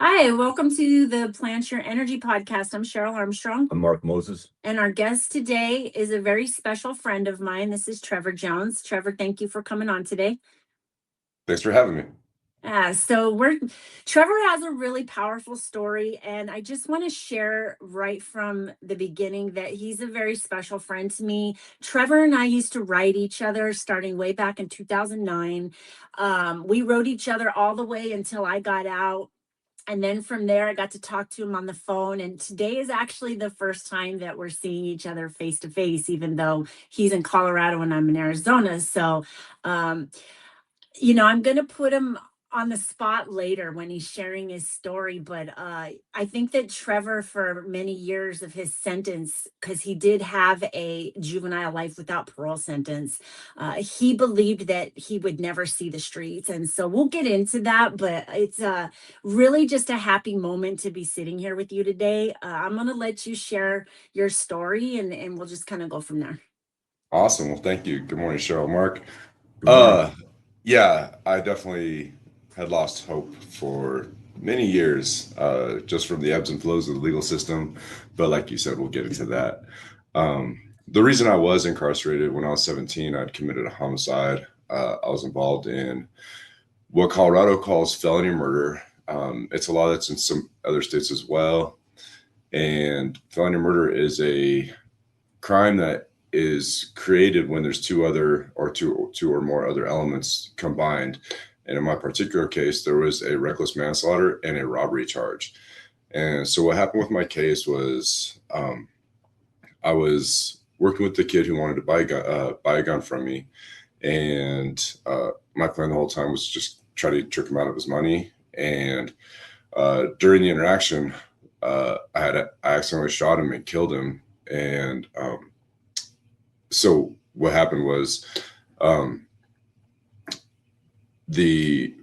Hi, welcome to the Plant Your Energy podcast. I'm Cheryl Armstrong, I'm Mark Moses. and our guest today is a very special friend of mine. This is Trevor Jones. Trevor, thank you for coming on today. Thanks for having me. Trevor has a really powerful story, and I just want to share right from the beginning that he's a very special friend to me. Trevor and I used to write each other starting way back in 2009. We wrote each other all the way until I got out. And then from there, I got to talk to him on the phone. And today is actually the first time that we're seeing each other face to face, even though he's in Colorado and I'm in Arizona. So, um, I'm going to put him on the spot later when he's sharing his story. But I think that Trevor, for many years of his sentence, because he did have a juvenile life without parole sentence, he believed that he would never see the streets. And so we'll get into that. But it's really just a happy moment to be sitting here with you today. I'm going to let you share your story and we'll just kind of go from there. Awesome. Well, thank you. Good morning, Cheryl. Mark. Good morning. Yeah, I definitely had lost hope for many years, just from the ebbs and flows of the legal system. But like you said, we'll get into that. The reason I was incarcerated when I was 17, I'd committed a homicide. I was involved in what Colorado calls felony murder. It's a law that's in some other states as well. And felony murder is a crime that is created when there's two or more other elements combined. And in my particular case, there was a reckless manslaughter and a robbery charge. And so what happened with my case was I was working with the kid who wanted to buy a gun from me. And my plan the whole time was just try to trick him out of his money. And during the interaction, I accidentally shot him and killed him. And so what happened was the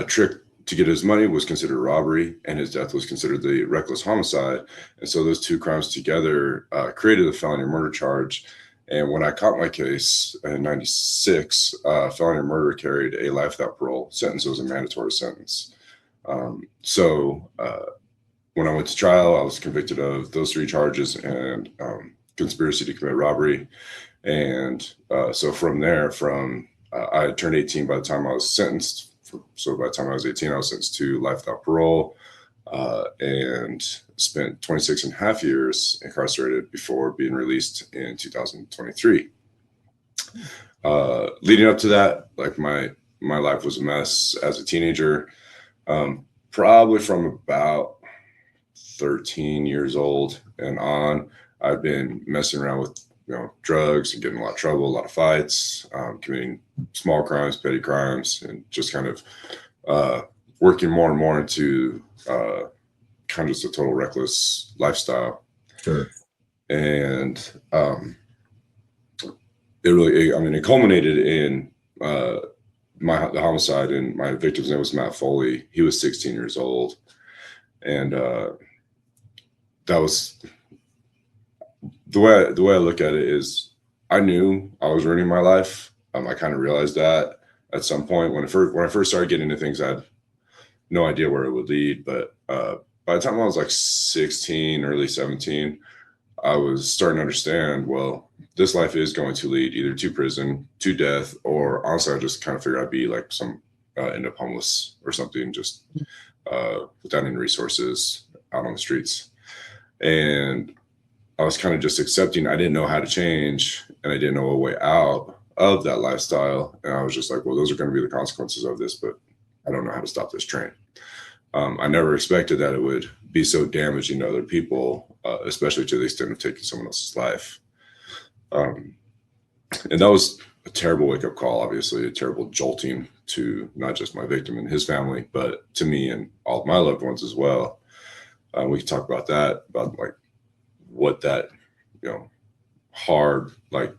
trick to get his money was considered robbery, and his death was considered the reckless homicide. And so those two crimes together created a felony murder charge. And when I caught my case in 96, felony murder carried a life without parole sentence. It was a mandatory sentence. So when I went to trial, I was convicted of those three charges and conspiracy to commit robbery. And so from there, I had turned 18 by the time I was sentenced. So by the time I was 18, I was sentenced to life without parole and spent 26 and a half years incarcerated before being released in 2023. Leading up to that, like my life was a mess as a teenager. Probably from about 13 years old and on, I've been messing around with drugs and getting in a lot of trouble, a lot of fights, committing small crimes, petty crimes, and just kind of working more and more into kind of just a total reckless lifestyle. Sure. And it culminated in the homicide, and my victim's name was Matthew Foley. He was 16 years old. And that was the way I look at it is I knew I was ruining my life. I kind of realized that at some point when I first started getting into things, I had no idea where it would lead. But by the time I was like 16, early 17, I was starting to understand, well, this life is going to lead either to prison, to death, or honestly, I just kind of figured I'd be like end up homeless or something, just without any resources out on the streets. And I was kind of just accepting I didn't know how to change, and I didn't know a way out of that lifestyle. And I was just like, well, those are going to be the consequences of this, but I don't know how to stop this train. I never expected that it would be so damaging to other people, especially to the extent of taking someone else's life. And that was a terrible wake-up call, obviously, a terrible jolting to not just my victim and his family, but to me and all of my loved ones as well. We can talk about that, about like what that, hard like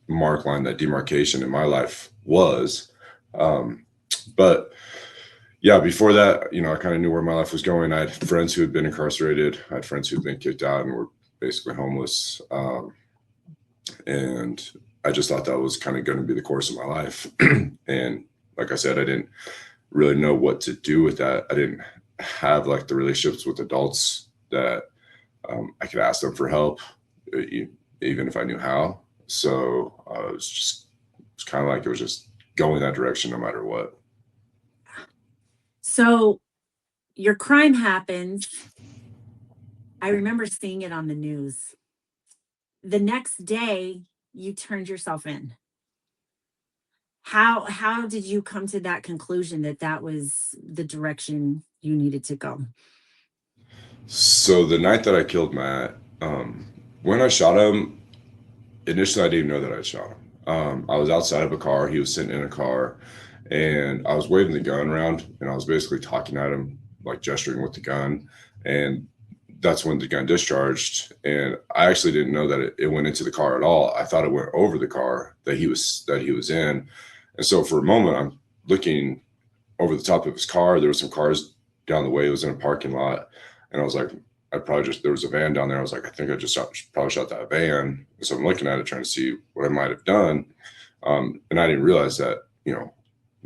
mark line, that demarcation in my life was. But yeah, before that, I kind of knew where my life was going. I had friends who had been incarcerated. I had friends who had been kicked out and were basically homeless. And I just thought that was kind of going to be the course of my life. And like I said, I didn't really know what to do with that. I didn't have like the relationships with adults that I could ask them for help, even if I knew how. So it's kind of like it was just going that direction no matter what. So your crime happens. I remember seeing it on the news. The next day, you turned yourself in. How did you come to that conclusion that that was the direction you needed to go? So the night that I killed Matt, when I shot him, initially I didn't even know that I shot him. I was outside of a car. He was sitting in a car, and I was waving the gun around, and I was basically talking at him, like gesturing with the gun. And that's when the gun discharged. And I actually didn't know that it went into the car at all. I thought it went over the car that he was in. And so for a moment, I'm looking over the top of his car. There were some cars down the way. It was in a parking lot. And I was like, there was a van down there. I was like, I think I just probably shot that van. So I'm looking at it, trying to see what I might have done. And I didn't realize that,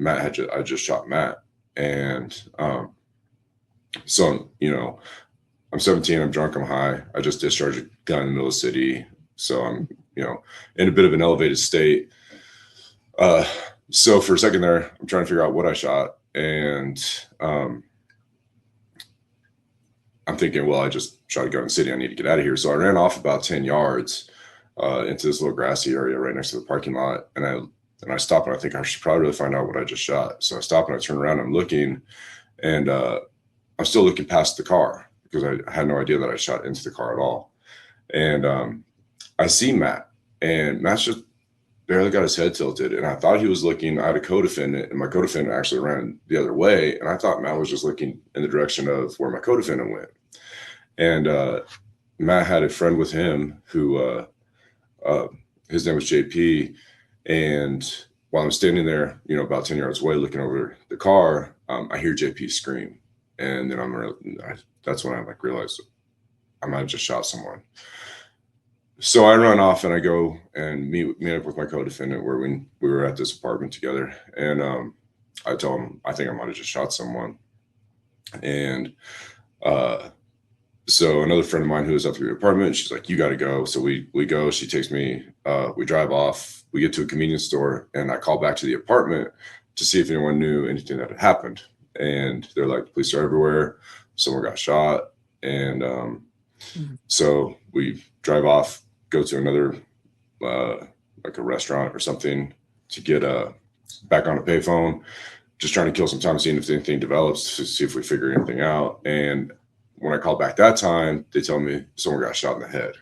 I just shot Matt. And so, I'm 17, I'm drunk, I'm high. I just discharged a gun in the middle of the city. So I'm, in a bit of an elevated state. So for a second there, I'm trying to figure out what I shot. And I'm thinking, well, I just shot a gun in the city. I need to get out of here. So I ran off about 10 yards into this little grassy area right next to the parking lot. And I stopped, and I think I should probably really find out what I just shot. So I stop and I turn around, I'm looking, and I'm still looking past the car because I had no idea that I shot into the car at all. And I see Matt, and Matt's just barely got his head tilted. And I thought he was looking, I had a co-defendant, and my co-defendant actually ran the other way. And I thought Matt was just looking in the direction of where my co-defendant went. And Matt had a friend with him who, his name was JP. And while I'm standing there, about 10 yards away looking over the car, I hear JP scream. And then that's when I realized I might have just shot someone. So I run off and I go and meet up with my co-defendant where we were at this apartment together. And I tell him, I think I might have just shot someone. And so another friend of mine who was up to the apartment, she's like, you got to go. So we go, she takes me, we drive off, we get to a convenience store, and I call back to the apartment to see if anyone knew anything that had happened. And they're like, the police are everywhere. Someone got shot. And so we drive off, go to another, like a restaurant or something to get back on a payphone, just trying to kill some time, seeing if anything develops, to see if we figure anything out. And when I called back that time, they tell me someone got shot in the head.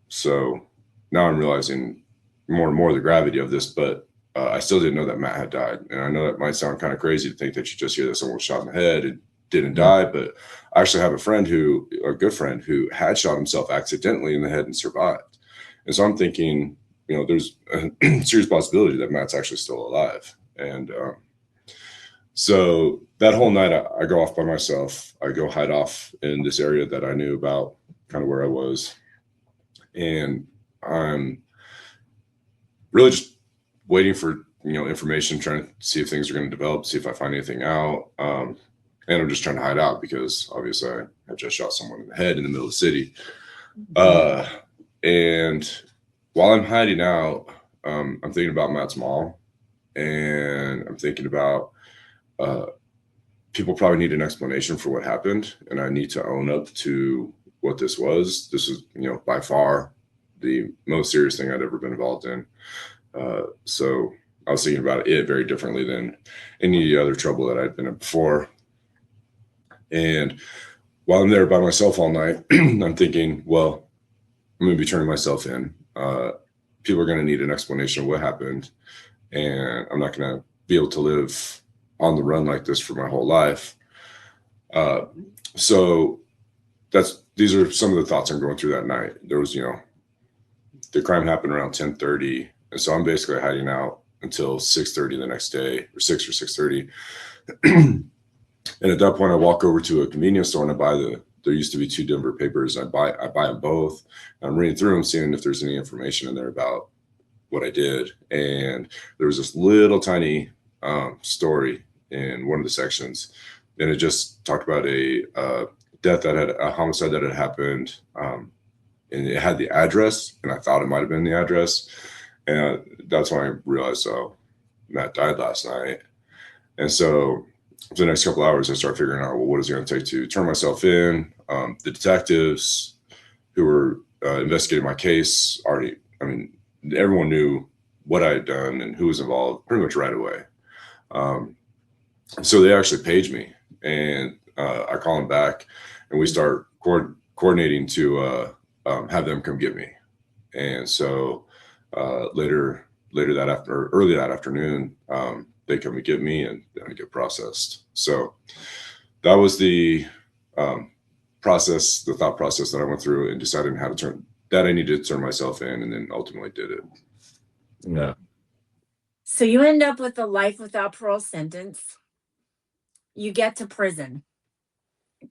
So now I'm realizing more and more the gravity of this, but I still didn't know that Matt had died. And I know that might sound kind of crazy to think that you just hear that someone was shot in the head and didn't die, but I actually have a good friend who had shot himself accidentally in the head and survived. And so I'm thinking, there's a serious possibility that Matt's actually still alive. And so that whole night I go off by myself. I go hide off in this area that I knew about, kind of where I was. And I'm really just waiting for, information, trying to see if things are going to develop, see if I find anything out. And I'm just trying to hide out because obviously I had just shot someone in the head in the middle of the city. And while I'm hiding out, I'm thinking about Matt's mom, and I'm thinking about people probably need an explanation for what happened, and I need to own up to what this was. This is, by far the most serious thing I'd ever been involved in. So I was thinking about it very differently than any other trouble that I'd been in before. And while I'm there by myself all night, I'm thinking, well, I'm going to be turning myself in. People are going to need an explanation of what happened, and I'm not going to be able to live on the run like this for my whole life. So these are some of the thoughts I'm going through that night. There was, the crime happened around 10:30. And so I'm basically hiding out until 6:30 the next day, or 6 or 6:30. And at that point I walk over to a convenience store and I buy there used to be 2 Denver papers. I buy them both. I'm reading through them, seeing if there's any information in there about what I did. And there was this little tiny story in one of the sections and it just talked about a homicide that had happened, and it had the address, and I thought it might have been the address, and that's when I realized, oh, Matt died last night. And so for the next couple hours, I started figuring out, well, what is it going to take to turn myself in? The detectives who were investigating my case everyone knew what I had done and who was involved pretty much right away. So they actually paged me, and I call them back, and we start coordinating to have them come get me. And so early that afternoon, they come and get me, and I get processed. So that was the thought process that I went through in deciding how to I needed to turn myself in, and then ultimately did it. Yeah. So you end up with a life without parole sentence. You get to prison.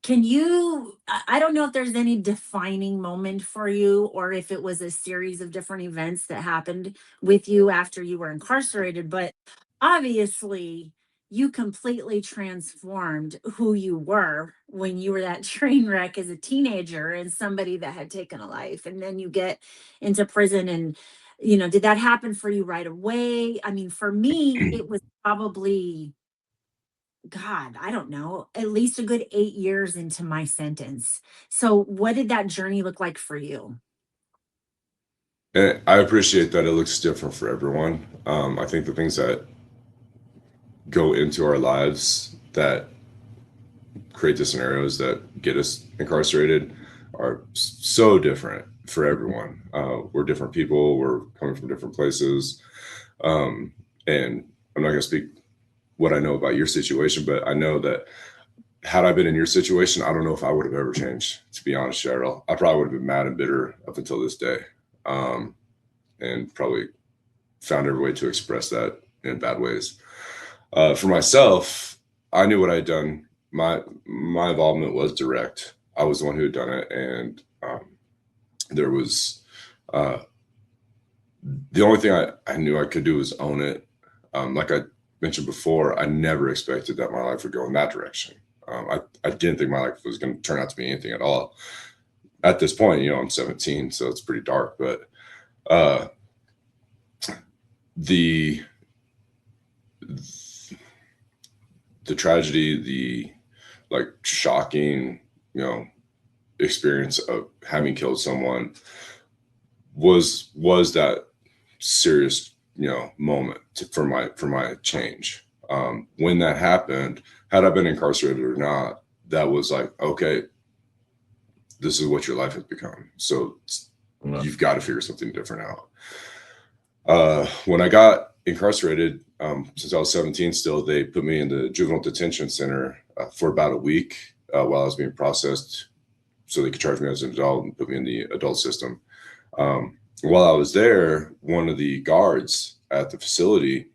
I don't know if there's any defining moment for you, or if it was a series of different events that happened with you after you were incarcerated, but obviously you completely transformed who you were when you were that train wreck as a teenager and somebody that had taken a life. And then you get into prison, and, did that happen for you right away? I mean, for me, it was probably, God, I don't know, at least a good 8 years into my sentence. So what did that journey look like for you? And I appreciate that it looks different for everyone. I think the things that go into our lives that create the scenarios that get us incarcerated are so different for everyone. We're different people. We're coming from different places. And I'm not going to speak what I know about your situation, but I know that had I been in your situation, I don't know if I would have ever changed, to be honest, Cheryl. I probably would have been mad and bitter up until this day, and probably found every way to express that in bad ways. For myself, I knew what I had done. My involvement was direct. I was the one who had done it, and there was the only thing I knew I could do was own it. Like I mentioned before, I never expected that my life would go in that direction. I didn't think my life was going to turn out to be anything at all. At this point, I'm 17, so it's pretty dark, but the tragedy, the shocking, experience of having killed someone was that serious, moment for my change. When that happened, had I been incarcerated or not, that was like, okay, this is what your life has become. So you've got to figure something different out. When I got incarcerated, since I was 17 still, they put me in the juvenile detention center for about a week while I was being processed, so they could charge me as an adult and put me in the adult system. While I was there, one of the guards at the facility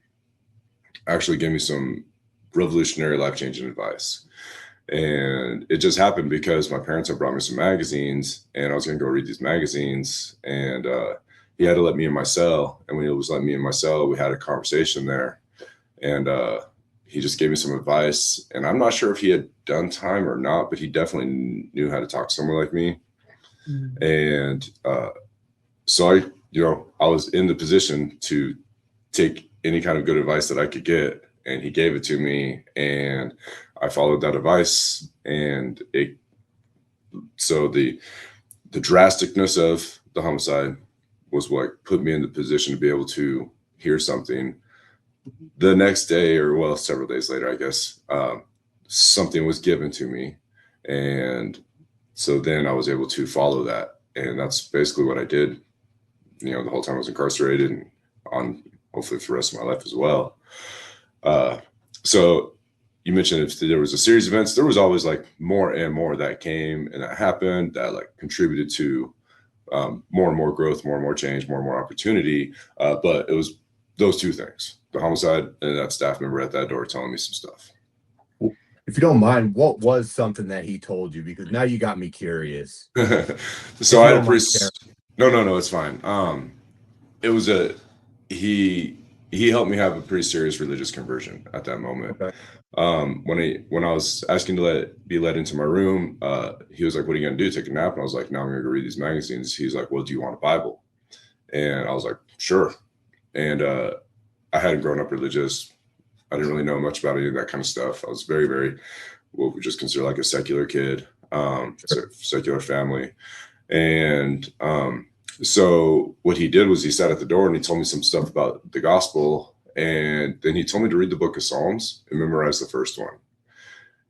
actually gave me some revolutionary, life-changing advice. And it just happened because my parents had brought me some magazines, and I was going to go read these magazines, and he had to let me in my cell. And when he was letting me in my cell, we had a conversation there, and he just gave me some advice. And I'm not sure if he had done time or not, but he definitely knew how to talk to someone like me. Mm-hmm. And so I was in the position to take any kind of good advice that I could get, and he gave it to me, and I followed that advice. And so the drasticness of the homicide was what put me in the position to be able to hear something. The next day, or several days later, I guess, something was given to me, and so then I was able to follow that, and that's basically what I did. The whole time I was incarcerated, and on hopefully for the rest of my life as well. So you mentioned if there was a series of events, there was always more and more that came and that happened that contributed to more and more growth, more and more change, more and more opportunity. But it was those two things: the homicide and that staff member at that door telling me some stuff. If you don't mind, what was something that he told you? Because now you got me curious. So I had no, it's fine. It was he he helped me have a pretty serious religious conversion at that moment. Okay. When I was asking to be led into my room, he was like, "What are you gonna do? Take a nap?" And I was like, "No, I'm gonna go read these magazines." He's like, "Well, do you want a Bible?" And I was like, "Sure." And I hadn't grown up religious. I didn't really know much about any of that kind of stuff. I was very, very what we just consider like a secular kid, secular family. And so what he did was he sat at the door and he told me some stuff about the gospel. And then he told me to read the book of Psalms and memorize the first one.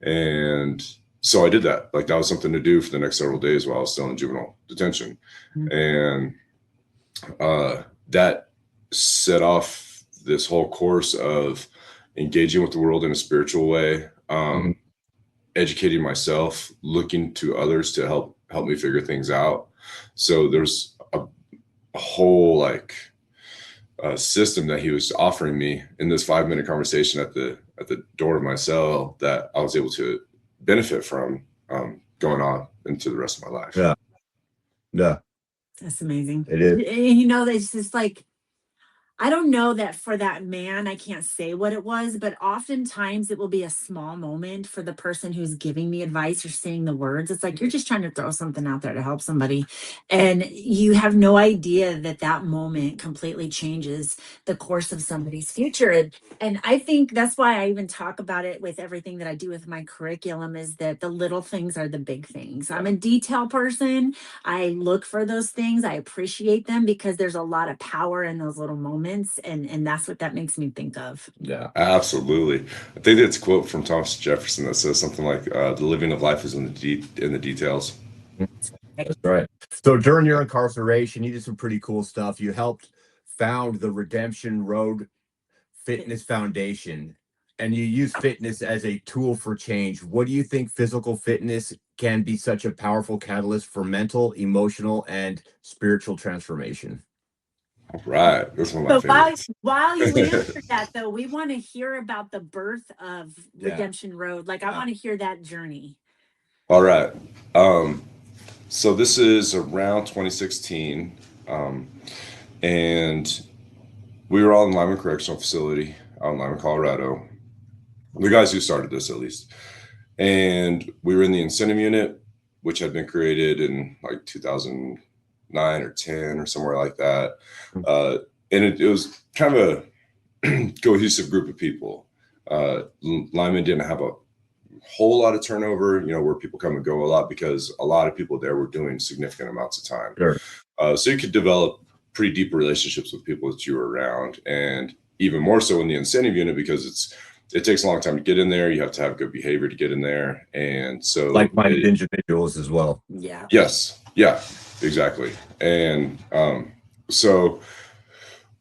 And so I did that. Like that was something to do for the next several days while I was still in juvenile detention. And that set off this whole course of engaging with the world in a spiritual way, educating myself, looking to others to help me figure things out. So there's a whole like system that he was offering me in this 5-minute conversation at the door of my cell that I was able to benefit from going on into the rest of my life. Yeah. Yeah. That's amazing. It is. You know, it's just like, I don't know that for that man, I can't say what it was, but oftentimes it will be a small moment for the person who's giving the advice or saying the words. It's like you're just trying to throw something out there to help somebody. And you have no idea that that moment completely changes the course of somebody's future. And I think that's why I even talk about it with everything that I do with my curriculum, is that the little things are the big things. I'm a detail person. I look for those things. I appreciate them because there's a lot of power in those little moments. And that's what that makes me think of. Yeah, absolutely. I think that's a quote from Thomas Jefferson that says something like, "The living of life is in the details." That's right. So during your incarceration, you did some pretty cool stuff. You helped found the Redemption Road Fitness Foundation, and you use fitness as a tool for change. What do you think physical fitness can be such a powerful catalyst for mental, emotional, and spiritual transformation? Right. That's one of my favorites. While you answer that, though, we want to hear about the birth of Redemption Road. Like, I want to hear that journey. All right. So this is around 2016. And we were all in Lyman Correctional Facility out in Lyman, Colorado. The guys who started this, at least. And we were in the incentive unit, which had been created in like 2009 or 10 or somewhere like that. And it was kind of a cohesive group of people. Lyman didn't have a whole lot of turnover, where people come and go a lot because a lot of people there were doing significant amounts of time. Sure. So you could develop pretty deep relationships with people that you were around, and even more so in the incentive unit because it takes a long time to get in there. You have to have good behavior to get in there. And so like-minded individuals as well. Yeah. Yes. Yeah, exactly. And so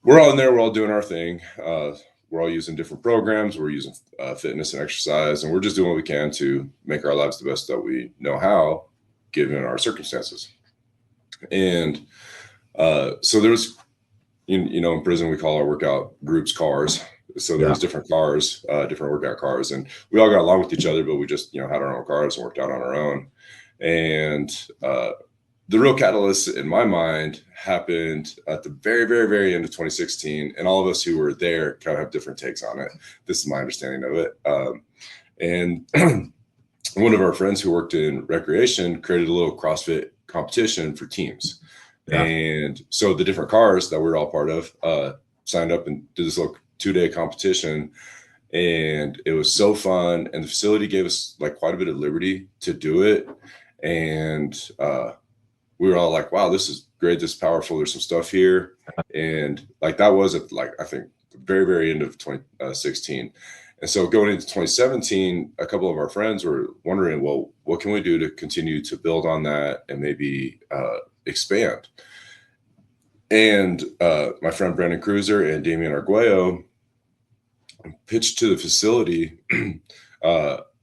we're all in there. We're all doing our thing. We're all using different programs. We're using fitness and exercise, and we're just doing what we can to make our lives the best that we know how, given our circumstances. And so there's, in prison, we call our workout groups cars. So there was different cars, different workout cars, and we all got along with each other, but we just, had our own cars and worked out on our own. And the real catalyst in my mind happened at the very, very, very end of 2016. And all of us who were there kind of have different takes on it. This is my understanding of it. And one of our friends who worked in recreation created a little CrossFit competition for teams. Yeah. And so the different cars that we're all part of signed up and did this little 2-day competition. And it was so fun. And the facility gave us like quite a bit of liberty to do it. And we were all like, wow, this is great. This is powerful. There's some stuff here. And like, that was at like, I think the very, very end of 2016. And so going into 2017, a couple of our friends were wondering, well, what can we do to continue to build on that and maybe expand? And my friend Brandon Cruiser and Damian Arguello pitched to the facility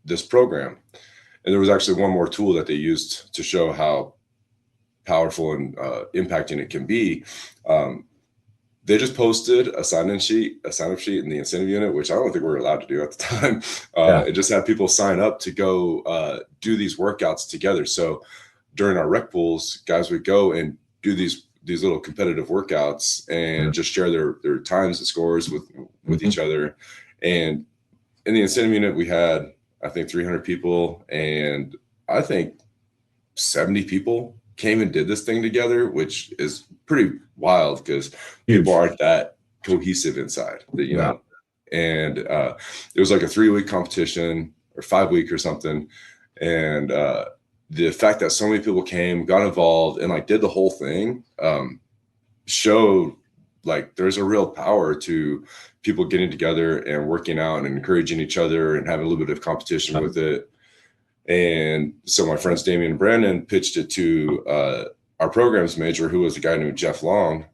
this program. And there was actually one more tool that they used to show how powerful and impacting it can be. They just posted a sign-up sheet in the incentive unit, which I don't think we were allowed to do at the time. It just had people sign up to go do these workouts together. So during our rec pools, guys would go and do these these little competitive workouts and just share their times and scores with each other. And in the incentive unit, we had, I think, 300 people, and I think 70 people came and did this thing together, which is pretty wild because people aren't that cohesive inside, you know. And it was like a 3-week competition or 5-week or something. And the fact that so many people came, got involved, and like did the whole thing showed like there's a real power to people getting together and working out and encouraging each other and having a little bit of competition with it. And so my friends Damien and Brandon pitched it to our programs major, who was a guy named Jeff Long.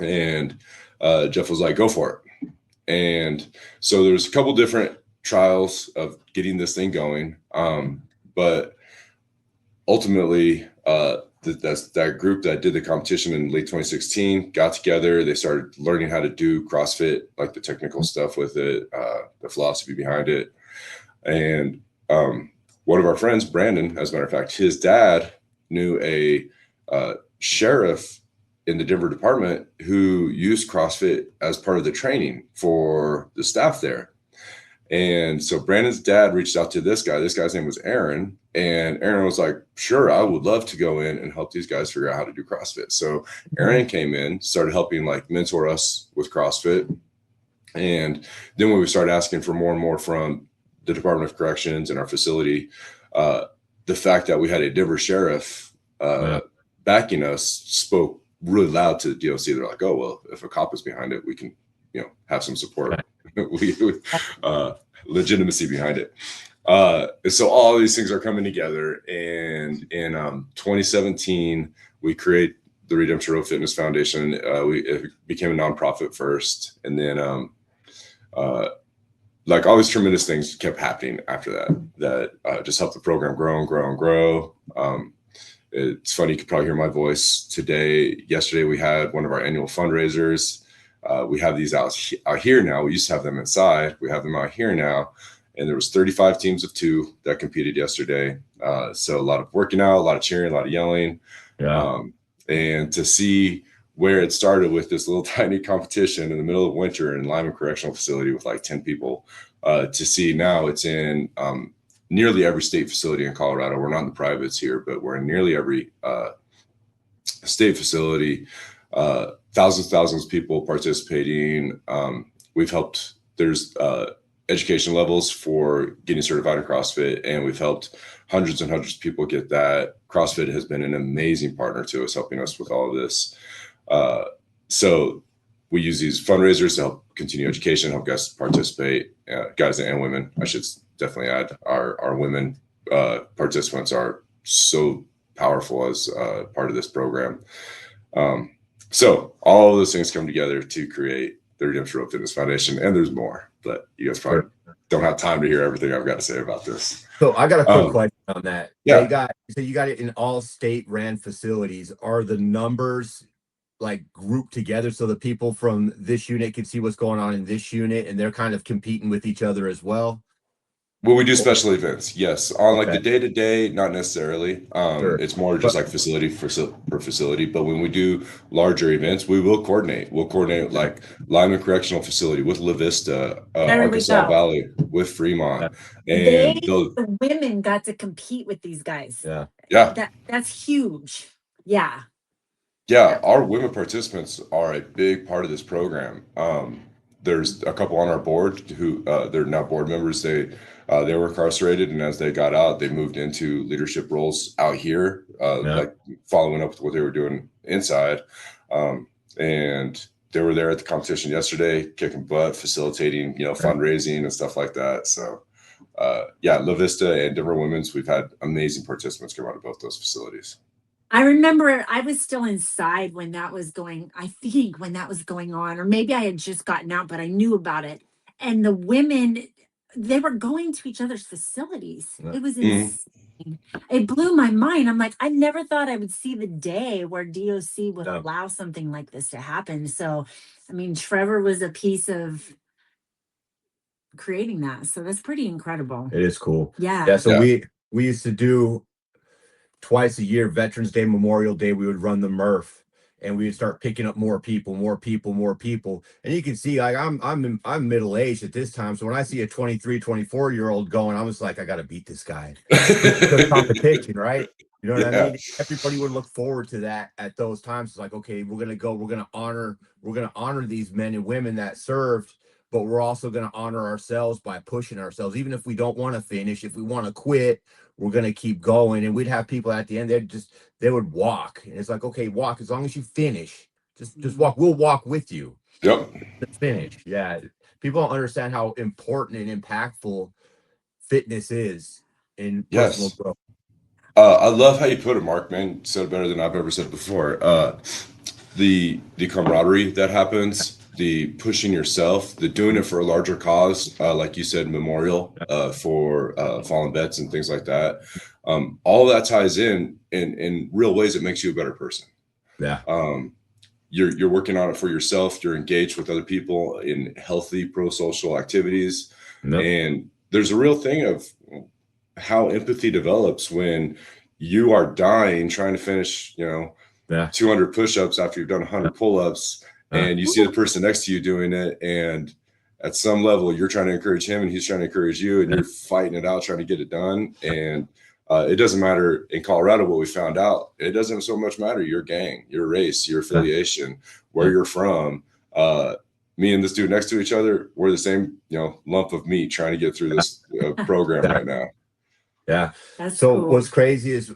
And Jeff was like, go for it. And so there's a couple different trials of getting this thing going. But ultimately, that group that did the competition in late 2016 got together. They started learning how to do CrossFit, like the technical stuff with it, the philosophy behind it. And one of our friends, Brandon, as a matter of fact, his dad knew a sheriff in the Denver department who used CrossFit as part of the training for the staff there. And so Brandon's dad reached out to this guy. This guy's name was Aaron. And Aaron was like, sure, I would love to go in and help these guys figure out how to do CrossFit. So Aaron came in, started helping like mentor us with CrossFit. And then when we started asking for more and more from the Department of Corrections and our facility, the fact that we had a Denver sheriff backing us spoke really loud to the DOC. They're like, oh, well, if a cop is behind it, we can, you know, have some support. Legitimacy behind it. So all these things are coming together, and in 2017 we create the Redemption Road Fitness Foundation. It became a nonprofit first, and then like all these tremendous things kept happening after that just helped the program grow and grow and grow. It's funny, you could probably hear my voice today. Yesterday we had one of our annual fundraisers. We have these out here now. We used to have them inside. We have them out here now. And there was 35 teams of 2 that competed yesterday. So a lot of working out, a lot of cheering, a lot of yelling. And to see where it started with this little tiny competition in the middle of winter in Lyman Correctional Facility with like 10 people, to see now it's in nearly every state facility in Colorado. We're not in the privates here, but we're in nearly every state facility. Thousands of people participating. We've helped, there's education levels for getting certified in CrossFit, and we've helped hundreds and hundreds of people get that. CrossFit has been an amazing partner to us, helping us with all of this. So we use these fundraisers to help continue education, help guys participate, guys and women. I should definitely add our women participants are so powerful as part of this program. So all of those things come together to create the Redemption Road Fitness Foundation, and there's more, but you guys probably don't have time to hear everything I've got to say about this. So I got a quick question on that. Yeah. You got it in all state ran facilities. Are the numbers like grouped together so the people from this unit can see what's going on in this unit, and they're kind of competing with each other as well? Well, we do special events, yes. On like the day-to-day, not necessarily. It's more just like facility for facility. But when we do larger events, we will coordinate. We'll coordinate like Lyman Correctional Facility with La Vista, Arkansas Valley with Fremont. And the women got to compete with these guys. That's huge. Yeah. Our women participants are a big part of this program. There's a couple on our board who they're now board members. They were incarcerated, and as they got out, they moved into leadership roles out here, like following up with what they were doing inside. And they were there at the competition yesterday, kicking butt, facilitating, fundraising and stuff like that. So, La Vista and Denver Women's, we've had amazing participants come out of both those facilities. I remember I was still inside when that was going, when that was going on, or maybe I had just gotten out, but I knew about it. And the women, they were going to each other's facilities. It was insane. It blew my mind. I'm like, I never thought I would see the day where DOC would allow something like this to happen. So, I mean, Trevor was a piece of creating that. So that's pretty incredible. It is cool. Yeah. So we used to do twice a year, Veterans Day, Memorial Day, we would run the Murph. and we would start picking up more people. And you can see, like, I'm middle-aged at this time. So when I see a 23, 24-year-old going, I was like, I got to beat this guy. Good competition, right? You know what I mean? Everybody would look forward to that at those times. It's like, okay, we're going to honor these men and women that served, but we're also going to honor ourselves by pushing ourselves. Even if we don't want to finish, if we want to quit, we're going to keep going. And we'd have people at the end, they would walk. And it's like, okay, walk as long as you finish. Just walk. We'll walk with you. Yep. To finish. Yeah. People don't understand how important and impactful fitness is in personal growth. I love how you put it, Mark, man. You said it better than I've ever said before. The camaraderie that happens, the pushing yourself, the doing it for a larger cause, like you said, memorial for fallen vets and things like that. All that ties in real ways. It makes you a better person. Yeah. You're working on it for yourself. You're engaged with other people in healthy pro-social activities. Yep. And there's a real thing of how empathy develops when you are dying trying to finish, 200 push-ups after you've done 100 pull-ups, and you see the person next to you doing it, and at some level you're trying to encourage him and he's trying to encourage you, and you're fighting it out, trying to get it done. And it doesn't matter in Colorado what we found out. It doesn't so much matter your gang, your race, your affiliation, where you're from. Me and this dude next to each other, we're the same, lump of meat trying to get through this program right now. Yeah. That's so cool. What's crazy is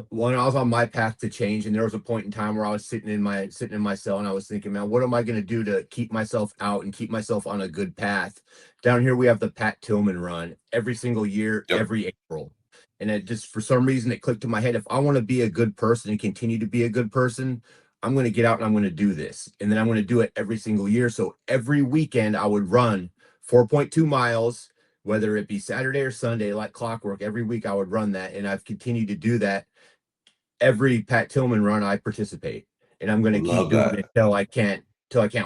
when I was on my path to change, and there was a point in time where I was sitting in my cell, and I was thinking, man, what am I going to do to keep myself out and keep myself on a good path? Down here, we have the Pat Tillman run every single year, every April. And it just, for some reason, it clicked in my head. If I want to be a good person and continue to be a good person, I'm going to get out and I'm going to do this. And then I'm going to do it every single year. So every weekend I would run 4.2 miles, whether it be Saturday or Sunday, like clockwork. Every week I would run that. And I've continued to do that. Every Pat Tillman run I participate. And I'm going to keep doing it until I can't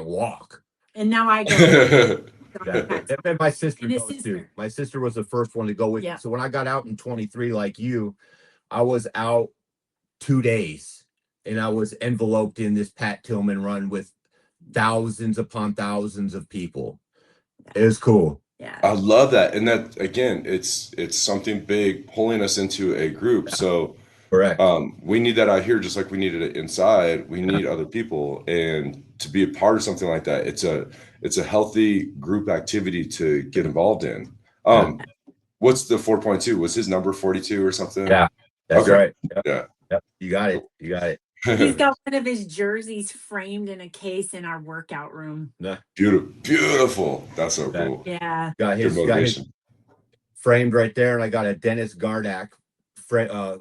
walk. And now I go. And my sister goes too. My sister was the first one to go with me. So when I got out in 23, like you, I was out 2 days, and I was enveloped in this Pat Tillman run with thousands upon thousands of people. It was cool. Yeah, I love that. And that, again, it's something big pulling us into a group. So correct. We need that out here just like we needed it inside. We need other people, and to be a part of something like that, it's a healthy group activity to get involved in. What's the 4.2? Was his number 42 or something? Yeah, that's right. Yep. You got it. He's got one of his jerseys framed in a case in our workout room. Beautiful. That's so cool. Yeah. Got his framed right there, and I got a Dennis Gardak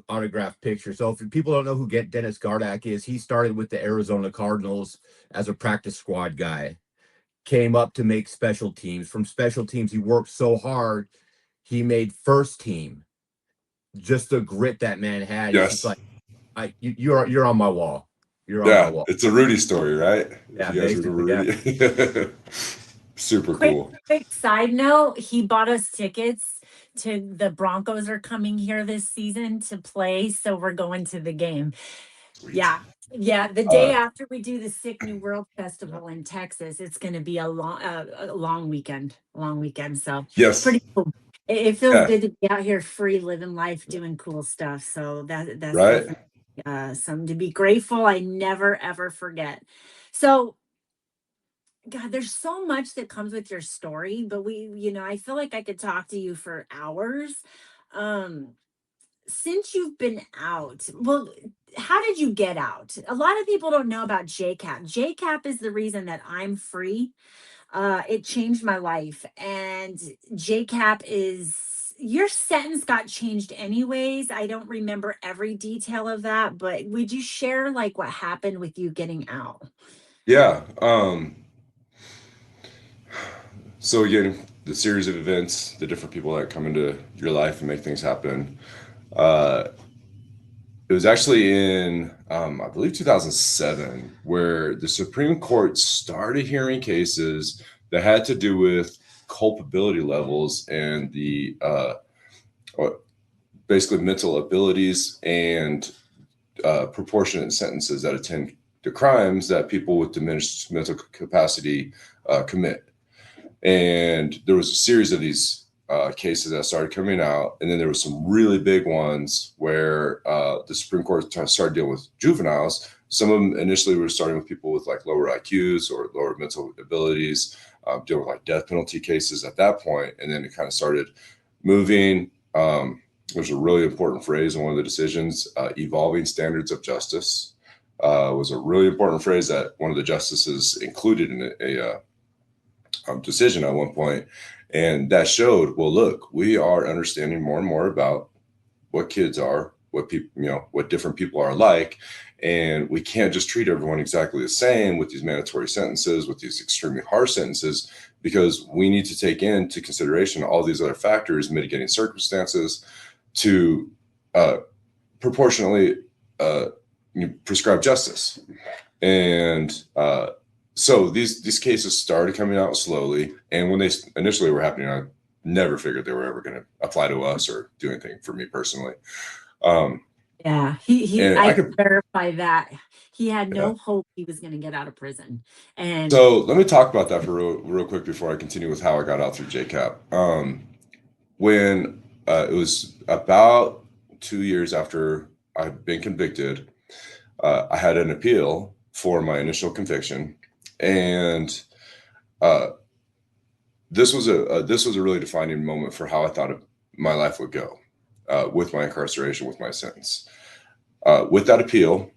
autographed picture. So if people don't know who Dennis Gardak is, he started with the Arizona Cardinals as a practice squad guy. Came up to make special teams. From special teams, he worked so hard, he made first team. Just the grit that man had. Yes. It's like, you're on my wall. You're on my wall. It's a Rudy story, right? Yeah, basically. Super cool. Quick side note, he bought us tickets to the Broncos are coming here this season to play, so we're going to the game. Sweet. Yeah, the day after we do the Sick New World Festival in Texas, it's going to be a long weekend. So yes, pretty cool. It feels good to be out here free, living life, doing cool stuff. So that's right. Something to be grateful. I never, ever forget. So, God, there's so much that comes with your story, but I feel like I could talk to you for hours. Since you've been out, well, how did you get out? A lot of people don't know about JCAP. JCAP is the reason that I'm free. It changed my life. And JCAP is, your sentence got changed anyways. I don't remember every detail of that, but would you share like what happened with you getting out? Yeah. So again, the series of events, the different people that come into your life and make things happen. It was actually in, I believe 2007, where the Supreme Court started hearing cases that had to do with culpability levels and the basically mental abilities and proportionate sentences that attend the crimes that people with diminished mental capacity commit. And there was a series of these cases that started coming out, and then there were some really big ones where the Supreme Court started dealing with juveniles. Some of them initially were starting with people with like lower IQs or lower mental abilities, dealing with like death penalty cases at that point, and then it kind of started moving. There's a really important phrase in one of the decisions, evolving standards of justice was a really important phrase that one of the justices included in a decision at one point. And that showed, well, look, we are understanding more and more about what kids are, what people, what different people are like. And we can't just treat everyone exactly the same with these mandatory sentences, with these extremely harsh sentences, because we need to take into consideration all these other factors, mitigating circumstances, to proportionally prescribe justice. And so these cases started coming out slowly. And when they initially were happening, I never figured they were ever going to apply to us or do anything for me personally. Yeah, I could verify that. He had no hope he was going to get out of prison. And so let me talk about that for real quick before I continue with how I got out through JCAP. When it was about 2 years after I'd been convicted, I had an appeal for my initial conviction, and this was a really defining moment for how I thought my life would go with my incarceration, with my sentence. With that appeal,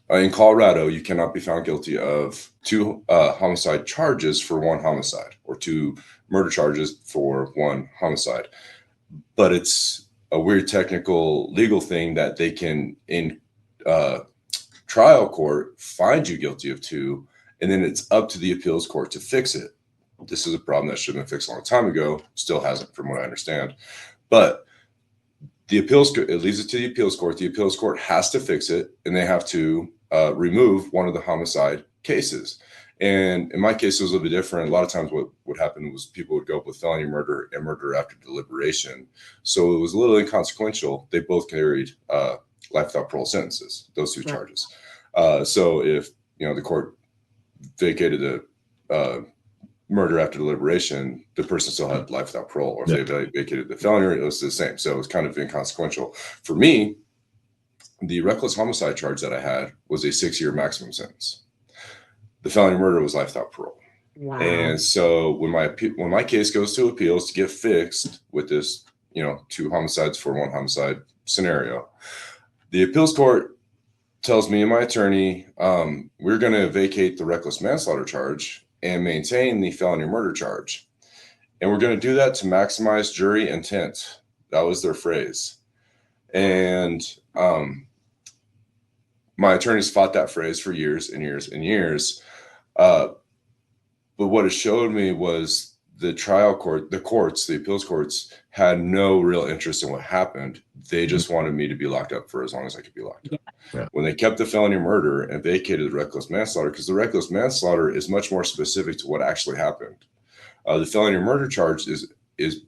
in Colorado, you cannot be found guilty of 2 homicide charges for 1 homicide, or 2 murder charges for 1 homicide. But it's a weird technical legal thing that they can, in trial court, find you guilty of 2, and then it's up to the appeals court to fix it. This is a problem that should have been fixed a long time ago, still hasn't, from what I understand. But the appeals, it leads it to the appeals court. The appeals court has to fix it, and they have to remove one of the homicide cases. And in my case, it was a little bit different. A lot of times what happened was people would go up with felony murder and murder after deliberation. So it was a little inconsequential. They both carried life without parole sentences, those 2 charges. So if, the court vacated the murder after deliberation, the person still had life without parole. Or if they vacated the felony, it was the same. So it was kind of inconsequential. For me, the reckless homicide charge that I had was a 6-year maximum sentence. The felony murder was life without parole. wow. And so when my case goes to appeals to get fixed with this, 2 homicides for 1 homicide scenario, the appeals court tells me and my attorney, we're going to vacate the reckless manslaughter charge and maintain the felony murder charge. And we're going to do that to maximize jury intent. That was their phrase. And my attorneys fought that phrase for years and years and years. But what it showed me was the trial court, the appeals courts had no real interest in what happened. They just wanted me to be locked up for as long as I could be locked up. Yeah. When they kept the felony murder and vacated the reckless manslaughter, because the reckless manslaughter is much more specific to what actually happened. The felony murder charge is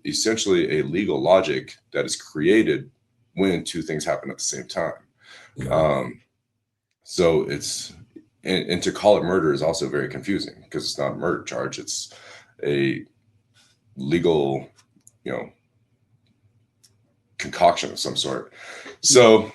essentially a legal logic that is created when 2 things happen at the same time. Yeah. So it's, and to call it murder is also very confusing, because it's not a murder charge. It's a legal, concoction of some sort. So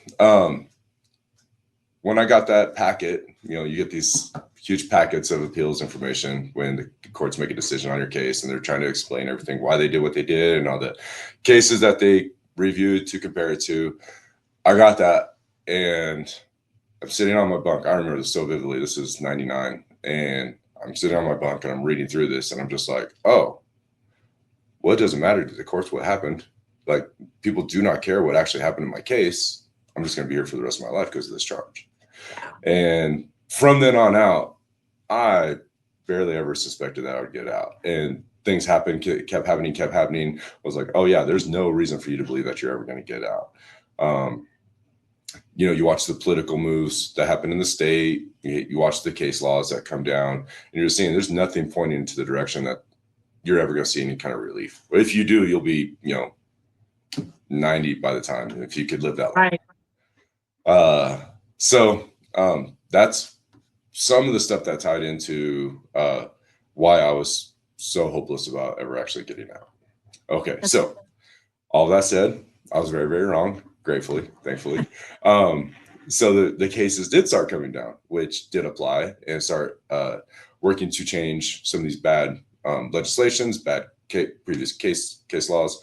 when I got that packet, you get these huge packets of appeals information when the courts make a decision on your case, and they're trying to explain everything, why they did what they did, and all the cases that they reviewed to compare it to. I got that, and I'm sitting on my bunk. I remember this so vividly. This is 99, and I'm sitting on my bunk and I'm reading through this, and I'm just like, oh, well, it doesn't matter to the courts what happened. Like, people do not care what actually happened in my case. I'm just going to be here for the rest of my life because of this charge. And from then on out, I barely ever suspected that I would get out. And things happened, kept happening. I was like, oh yeah, there's no reason for you to believe that you're ever going to get out. You watch the political moves that happen in the state, you watch the case laws that come down, and you're just seeing there's nothing pointing to the direction that you're ever going to see any kind of relief. But if you do, you'll be, 90 by the time, if you could live that long. Right. So that's some of the stuff that tied into why I was so hopeless about ever actually getting out. Okay, so all that said, I was very, very wrong, gratefully, thankfully. So the cases did start coming down, which did apply and start working to change some of these bad legislations, bad previous case laws.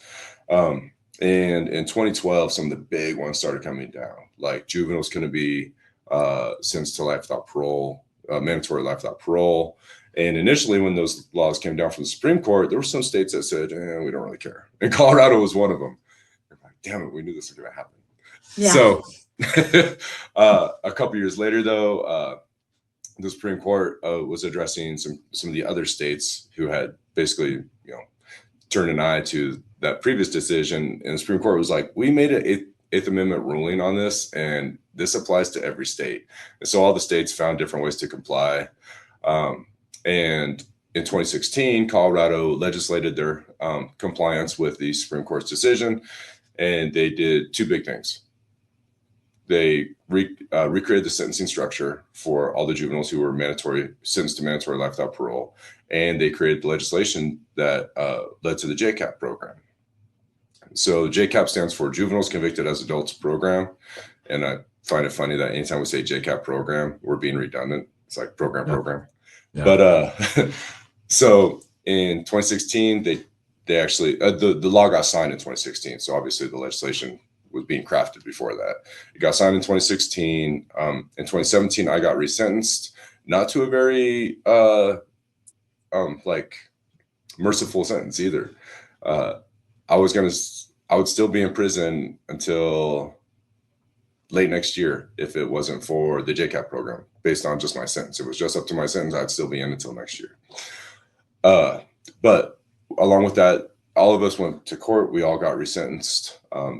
And in 2012, some of the big ones started coming down, like juveniles couldn't be sentenced to life without parole, mandatory life without parole. And initially, when those laws came down from the Supreme Court, there were some states that said, we don't really care. And Colorado was one of them. They're like, damn it, we knew this was going to happen. Yeah. So a couple years later, though, the Supreme Court was addressing some of the other states who had basically, turned an eye to that previous decision. And the Supreme Court was like, we made an Eighth Amendment ruling on this, and this applies to every state. And so all the states found different ways to comply. And in 2016, Colorado legislated their compliance with the Supreme Court's decision, and they did two big things. They recreated the sentencing structure for all the juveniles who were sentenced to mandatory life without parole, and they created the legislation that led to the JCAP program. So JCAP stands for Juveniles Convicted as Adults Program, and I find it funny that anytime we say JCAP program, we're being redundant. It's like program. Yeah. But so in 2016, they actually the law got signed in 2016. So obviously the legislation was being crafted before that. It got signed in 2016. In 2017, I got resentenced, not to a very like merciful sentence either. I would still be in prison until late next year if it wasn't for the JCAP program, based on just my sentence. It was just up to my sentence. I'd still be in until next year. But along with that, all of us went to court. We all got resentenced,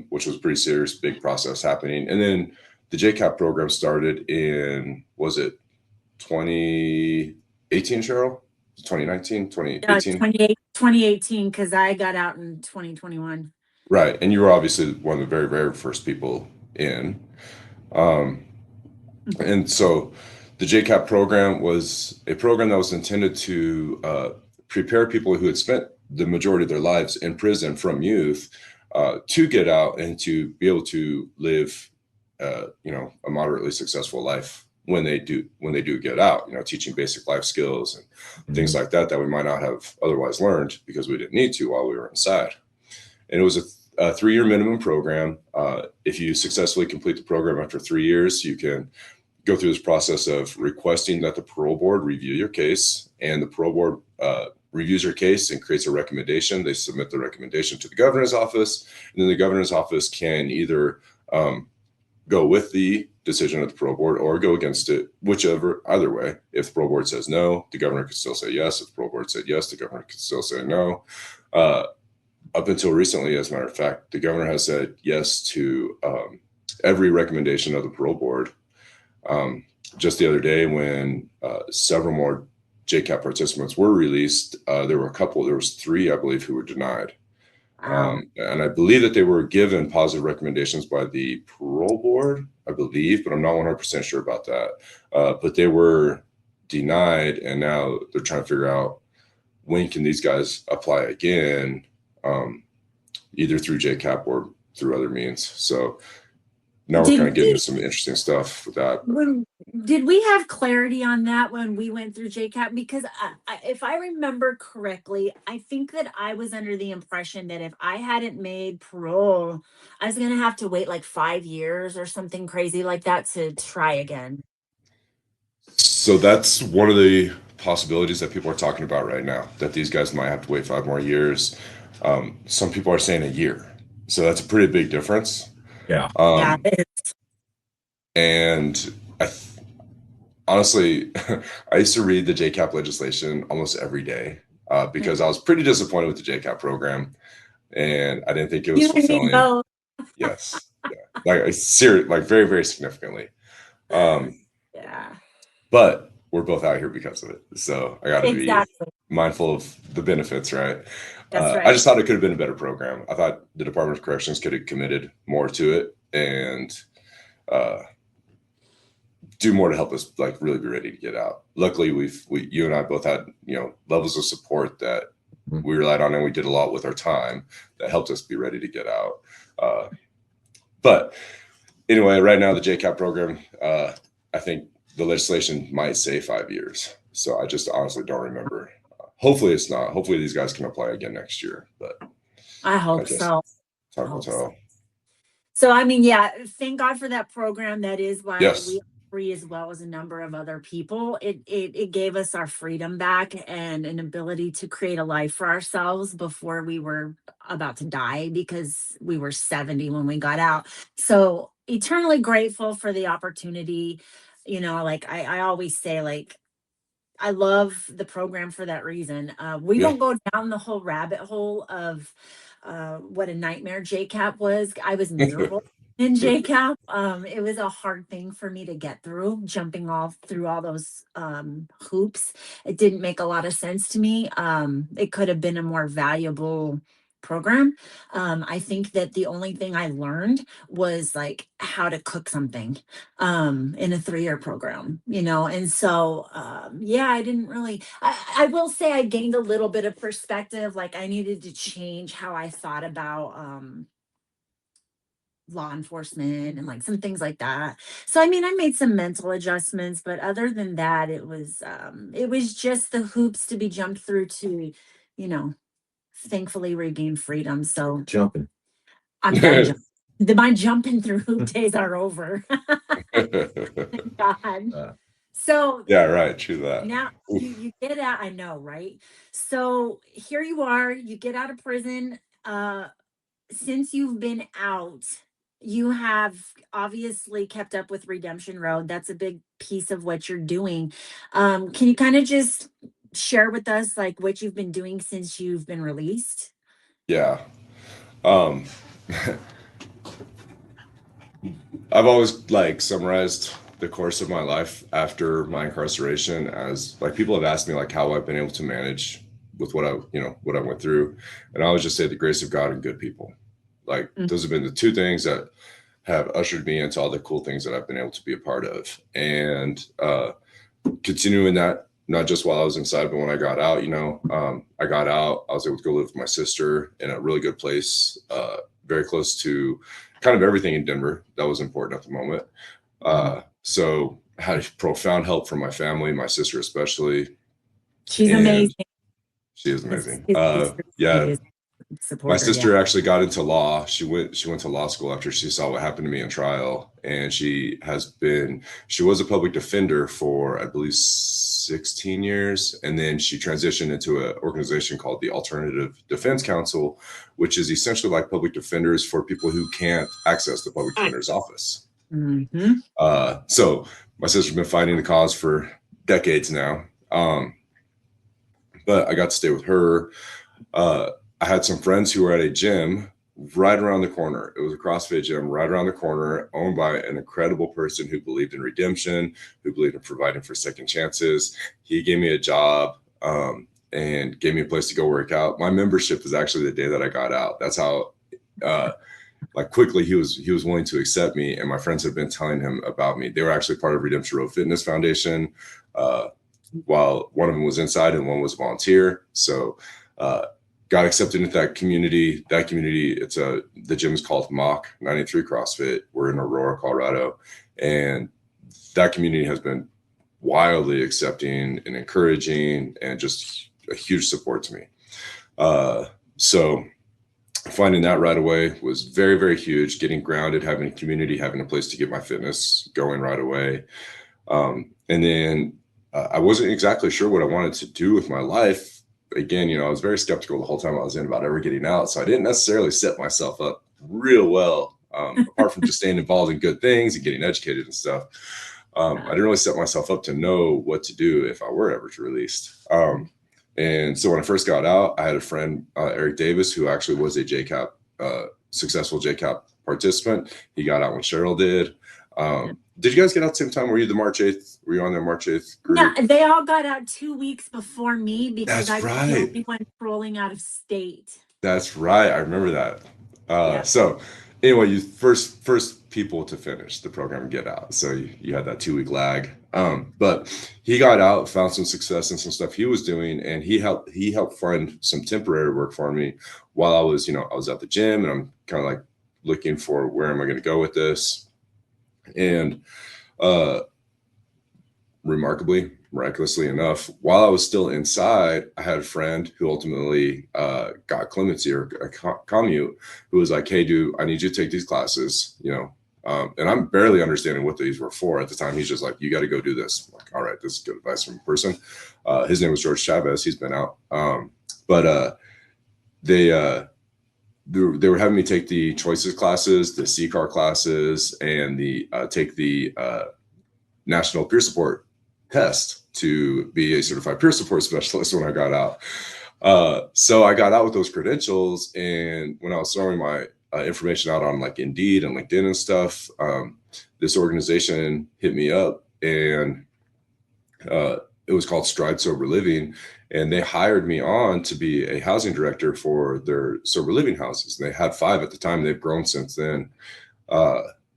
which was pretty serious, big process happening. And then the JCAP program started in, was it 2018, Cheryl? 2019, 2018? 2018, because I got out in 2021. Right. And you were obviously one of the very, very first people in. And so the JCAP program was a program that was intended to prepare people who had spent the majority of their lives in prison from youth to get out and to be able to live, a moderately successful life when they do get out, teaching basic life skills and things like that we might not have otherwise learned because we didn't need to while we were inside. And it was a 3-year minimum program. If you successfully complete the program after 3 years, you can go through this process of requesting that the parole board review your case, and the parole board reviews your case and creates a recommendation. They submit the recommendation to the governor's office, and then the governor's office can either go with the decision of the parole board or go against it, either way. If the parole board says no, the governor could still say yes. If the parole board said yes, the governor could still say no. Up until recently, as a matter of fact, the governor has said yes to every recommendation of the parole board. Just the other day, when several more JCAP participants were released, there was 3, I believe, who were denied. And I believe that they were given positive recommendations by the parole board, I believe, but I'm not 100% sure about that. But they were denied, and now they're trying to figure out when can these guys apply again, either through JCAP or through other means. So now we're kind of getting into some interesting stuff with that. Did we have clarity on that when we went through JCAP? Because if I remember correctly, I think that I was under the impression that if I hadn't made parole, I was going to have to wait like 5 years or something crazy like that to try again. So that's one of the possibilities that people are talking about right now, that these guys might have to wait 5 more years. Some people are saying a year. So that's a pretty big difference. Yeah. It is. And honestly, I used to read the JCAP legislation almost every day because I was pretty disappointed with the JCAP program, and I didn't think it was fulfilling. Yes, yeah. Like very, very significantly. Yeah. But we're both out here because of it, so I got to be mindful of the benefits, right? That's right. I just thought it could have been a better program. I thought the Department of Corrections could have committed more to it, and do more to help us like really be ready to get out. Luckily, you and I both had, levels of support that we relied on, and we did a lot with our time that helped us be ready to get out. But anyway, right now the JCAP program, I think the legislation might say 5 years. So I just honestly don't remember. Hopefully it's not. Hopefully these guys can apply again next year. But I hope so. Time will tell. So, I mean, yeah, thank God for that program. That is why Yes. we are free, as well as a number of other people. It gave us our freedom back and an ability to create a life for ourselves before we were about to die, because we were 70 when we got out. So eternally grateful for the opportunity. Like I always say, like, I love the program for that reason. We Yeah. won't go down the whole rabbit hole of what a nightmare JCAP was. I was miserable in JCAP. It was a hard thing for me to get through, jumping off through all those hoops. It didn't make a lot of sense to me. It could have been a more valuable program. I think that the only thing I learned was like how to cook something in a 3-year program, and so yeah, I didn't really, I will say I gained a little bit of perspective. Like, I needed to change how I thought about law enforcement and like some things like that. So I mean, I made some mental adjustments, but other than that, it was just the hoops to be jumped through to, thankfully regain freedom. So Jumping. I'm done jumping. My jumping through hoop days are over. God. So yeah, right. True that. now you get out. I know, right? So here you are. You get out of prison. Since you've been out, you have obviously kept up with Redemption Road. That's a big piece of what you're doing. Can you kind of just share with us like what you've been doing since you've been released? Yeah. I've always like summarized the course of my life after my incarceration as like, people have asked me like how I've been able to manage with what I went through. And I always just say the grace of God and good people. Like, those have been the two things that have ushered me into all the cool things that I've been able to be a part of. And continuing that, not just while I was inside, but when I got out, I got out, I was able to go live with my sister in a really good place, very close to kind of everything in Denver that was important at the moment. So I had profound help from my family, my sister especially. She's amazing. She is amazing. Yeah. My sister actually got into law. She went to law school after she saw what happened to me in trial. And she was a public defender for, I believe, 16 years. And then she transitioned into an organization called the Alternative Defense Council, which is essentially like public defenders for people who can't access the public defender's office. So my sister's been fighting the cause for decades now. But I got to stay with her. I had some friends who were at a gym right around the corner. It was a CrossFit gym right around the corner, owned by an incredible person who believed in redemption, who believed in providing for second chances. He gave me a job and gave me a place to go work out. My membership was actually the day that I got out. That's how like quickly he was willing to accept me. And my friends had been telling him about me. They were actually part of Redemption Road Fitness Foundation, while one of them was inside and one was volunteer. So got accepted into that community. The gym is called Mach 93 CrossFit. We're in Aurora, Colorado. And that community has been wildly accepting and encouraging and just a huge support to me. So finding that right away was very, very huge. Getting grounded, having a community, having a place to get my fitness going right away. And then I wasn't exactly sure what I wanted to do with my life. Again, I was very skeptical the whole time I was in about ever getting out. So I didn't necessarily set myself up real well, apart from just staying involved in good things and getting educated and stuff. I didn't really set myself up to know what to do if I were ever released. And so when I first got out, I had a friend, Eric Davis, who actually was a JCAP, successful JCAP participant. He got out when Cheryl did. Did you guys get out at the same time? Were you the March 8th? Were you on the March 8th group? No, they all got out 2 weeks before me because That's I was right. the only one rolling out of state. That's right. I remember that. Yeah. So anyway, you first people to finish the program and get out. So you had that 2-week lag. But he got out, found some success in some stuff he was doing, and he helped find some temporary work for me while I was at the gym, and I'm kind of like looking for where am I going to go with this. And miraculously enough, while I was still inside, I had a friend who ultimately got clemency or a commute, who was like, hey, dude, I need you to take these classes, and I'm barely understanding what these were for at the time. He's just like, you got to go do this. I'm like, all right, this is good advice from a person. His name was George Chavez. He's been out. But they were having me take the choices classes, the CCAR classes, and take the national peer support test to be a certified peer support specialist when I got out. So I got out with those credentials, and when I was throwing my information out on like Indeed and LinkedIn and stuff, this organization hit me up, and it was called Stride Sober Living, and they hired me on to be a housing director for their sober living houses. And they had 5 at the time. They've grown since then.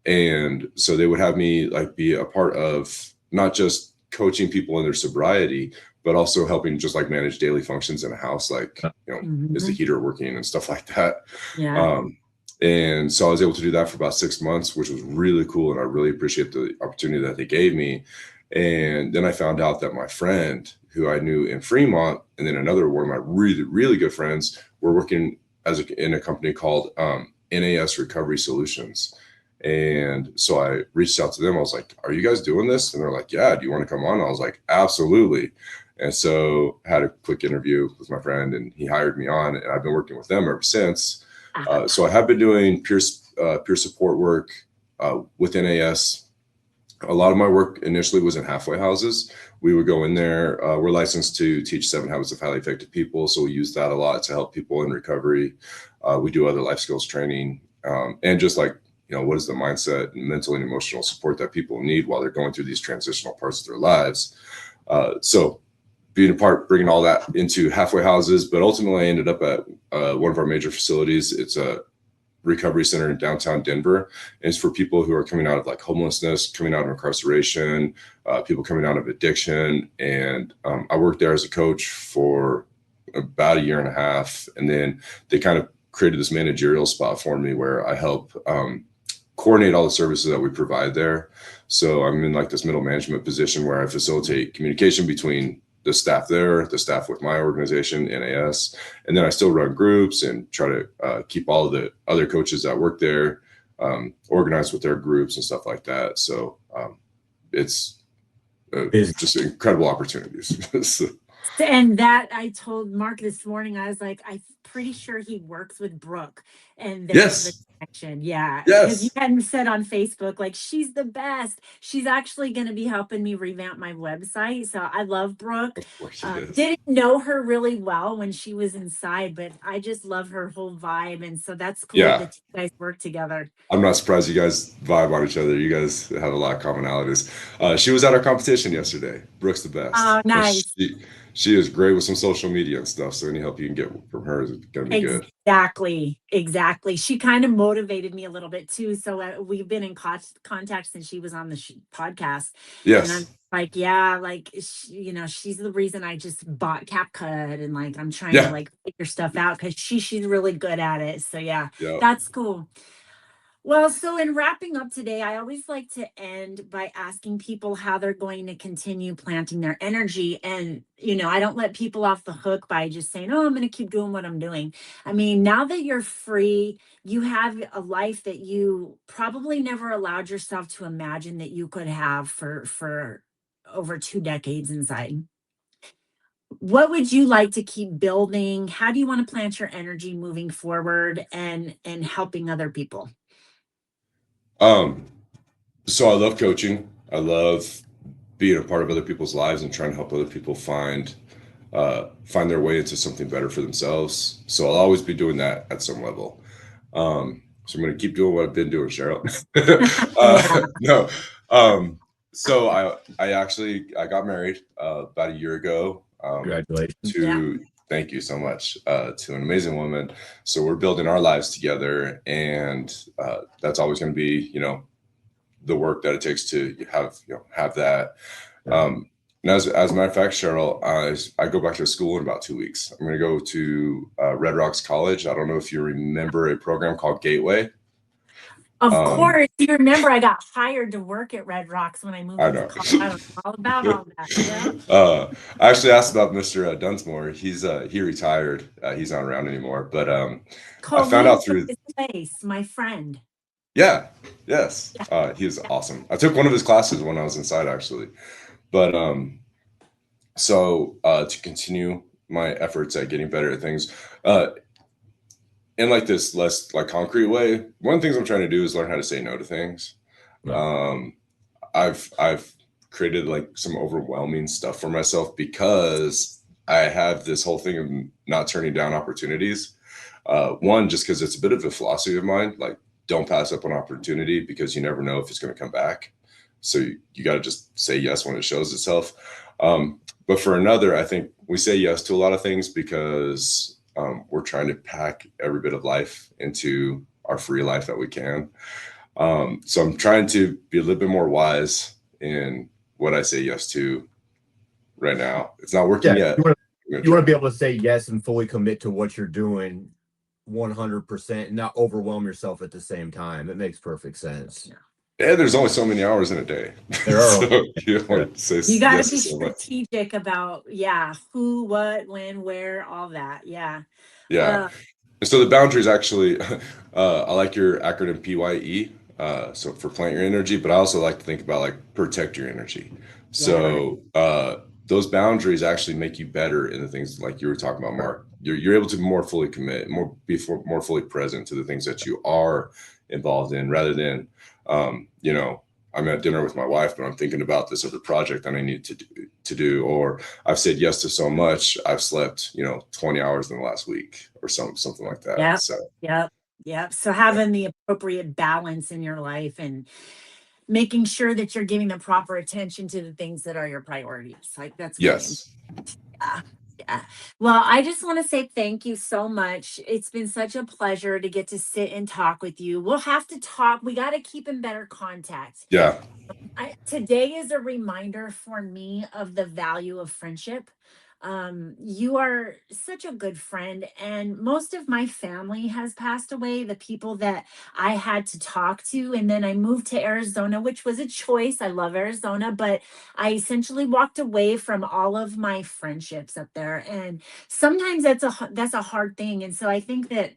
And so they would have me like be a part of not just coaching people in their sobriety, but also helping just like manage daily functions in a house, like, is the heater working and stuff like that. Yeah. And so I was able to do that for about 6 months, which was really cool. And I really appreciate the opportunity that they gave me. And then I found out that my friend who I knew in Fremont, and then another one of my really, really good friends, were working in a company called NAS Recovery Solutions. And so I reached out to them. I was like, are you guys doing this? And they're like, yeah, do you want to come on? I was like, absolutely. And so I had a quick interview with my friend, and he hired me on, and I've been working with them ever since. So I have been doing peer support work with NAS. A lot of my work initially was in halfway houses. We would go in there. We're licensed to teach 7 habits of highly effective people. So we use that a lot to help people in recovery. We do other life skills training, and just like, what is the mindset and mental and emotional support that people need while they're going through these transitional parts of their lives. So being a part, bringing all that into halfway houses, but ultimately I ended up at one of our major facilities. It's a recovery center in downtown Denver. And it's for people who are coming out of like homelessness, coming out of incarceration, people coming out of addiction. And I worked there as a coach for about 1.5 years. And then they kind of created this managerial spot for me where I help coordinate all the services that we provide there. So I'm in like this middle management position where I facilitate communication between the staff there, the staff with my organization, NAS, and then I still run groups and try to keep all of the other coaches that work there organized with their groups and stuff like that. So it's just incredible opportunities. So, and that I told Mark this morning, I was like, I'm pretty sure he works with Brooke, and there's the connection. Yeah. Because you hadn't said on Facebook, like, she's the best. She's actually going to be helping me revamp my website. So I love Brooke. Didn't know her really well when she was inside, but I just love her whole vibe. And so that's cool that you guys work together. I'm not surprised you guys vibe on each other. You guys have a lot of commonalities. She was at our competition yesterday. Brooke's the best. Oh, nice. She is great with some social media and stuff. So any help you can get from her is going to be good. Exactly. She kind of motivated me a little bit too. So we've been in contact since she was on the podcast. Yes. And I'm like, yeah, like, she's the reason I just bought CapCut, and like, I'm trying to like figure stuff out because she's really good at it. So yeah, that's cool. Well, so in wrapping up today, I always like to end by asking people how they're going to continue planting their energy. And, I don't let people off the hook by just saying, oh, I'm going to keep doing what I'm doing. I mean, now that you're free, you have a life that you probably never allowed yourself to imagine that you could have for over 2 decades inside. What would you like to keep building? How do you want to plant your energy moving forward and helping other people? So I love coaching. I love being a part of other people's lives and trying to help other people find their way into something better for themselves. So I'll always be doing that at some level. So I'm going to keep doing what I've been doing, Cheryl. No. So I got married about 1 year ago. Congratulations. To thank you so much to an amazing woman. So we're building our lives together, and that's always going to be, the work that it takes to have that. And as a matter of fact, Cheryl, I go back to school in about 2 weeks. I'm going to go to Red Rocks College. I don't know if you remember a program called Gateway. Of course, you remember I got hired to work at Red Rocks when I moved I to know. Colorado. All about all that. Yeah. I actually asked about Mr. Dunsmore. He retired. He's not around anymore. But I found out through his place, my friend. Yeah. Yes. He was awesome. I took one of his classes when I was inside, actually. But so to continue my efforts at getting better at things, in like this less like concrete way, one of the things I'm trying to do is learn how to say no to things. I've created like some overwhelming stuff for myself because I have this whole thing of not turning down opportunities. One, just because it's a bit of a philosophy of mine, like don't pass up an opportunity because you never know if it's going to come back. So you got to just say yes when it shows itself. But for another, I think we say yes to a lot of things because we're trying to pack every bit of life into our free life that we can. So I'm trying to be a little bit more wise in what I say yes to right now. It's not working yet. You want to be able to say yes and fully commit to what you're doing 100% and not overwhelm yourself at the same time. It makes perfect sense. Yeah, there's only so many hours in a day. There are. So you got to be strategic about, who, what, when, where, all that. Yeah. So the boundaries actually, I like your acronym PYE. So for plant your energy, but I also like to think about like protect your energy. So those boundaries actually make you better in the things like you were talking about, Mark. You're able to more fully commit, be more fully present to the things that you are involved in, rather than, I'm at dinner with my wife, but I'm thinking about this other project that I need to do, or I've said yes to so much, I've slept, 20 hours in the last week or something like that. So having the appropriate balance in your life and making sure that you're giving the proper attention to the things that are your priorities. Like that's yes. Yeah. Well, I just want to say thank you so much. It's been such a pleasure to get to sit and talk with you. We'll have to talk. We got to keep in better contact. Yeah. Today is a reminder for me of the value of friendship. You are such a good friend, and most of my family has passed away, the people that I had to talk to. And then I moved to Arizona, which was a choice. I love Arizona, but I essentially walked away from all of my friendships up there. And sometimes that's a hard thing. And so I think that,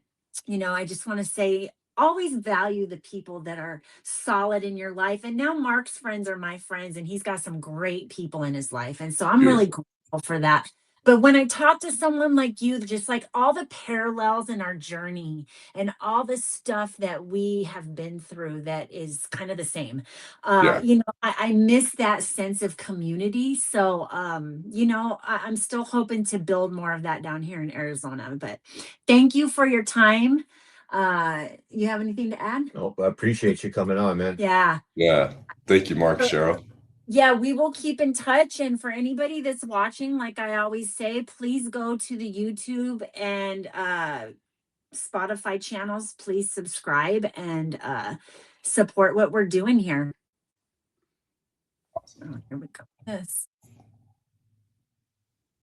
I just want to say, always value the people that are solid in your life. And now Mark's friends are my friends, and he's got some great people in his life. And so I'm really grateful for that. But when I talk to someone like you, just like all the parallels in our journey and all the stuff that we have been through that is kind of the same, I miss that sense of community. So, I'm still hoping to build more of that down here in Arizona. But thank you for your time. You have anything to add? Oh, I appreciate you coming on, man. Yeah. Thank you, Mark. Cheryl. Yeah, we will keep in touch. And for anybody that's watching, like I always say, please go to the YouTube and Spotify channels. Please subscribe and support what we're doing here. Oh, here we go. Yes.